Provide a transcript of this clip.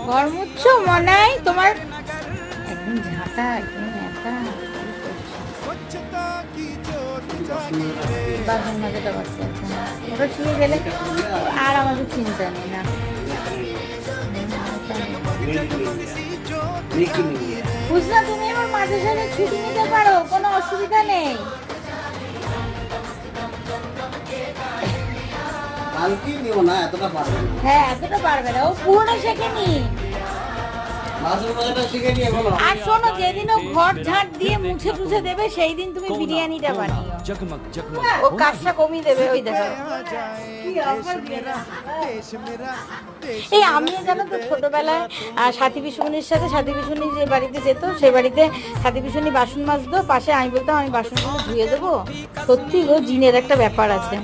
ঘর মুছছো মনাই? তোমার একদিন ঝাঁটা একদিন ন্যাতা। বাসন মাজাটা বাকি আছে, ওটা ছুঁয়ে গেলে আর আমাদের চিন্তা নেই না। বুঝলা, তুমি আমার মাঝে সাথে ছুটি নিতে পারো, কোনো অসুবিধা নেই। হ্যাঁ, এতটা পারবে না, ও পুরোটা শেখেনি। আর শোনো, যেদিন ও ঘর ঝাঁট দিয়ে মুছে টুছে দেবে সেই দিন তুমি বিরিয়ানিটা বানিও, ও কাজটা কমিয়ে দেবে। ওই দেখো এই আমিও জানো তো ছোটবেলায় সাথী পিসুমনির সাথে, সাথী পিসুমনি যে বাড়িতে যেত সেই বাড়িতে সাথী পিসুমনি বাসন মাজতো পাশে, আমি বলতাম আমি বাসনগুলো ধুয়ে দেবো। সত্যি গো, জিনের একটা ব্যাপার আছে।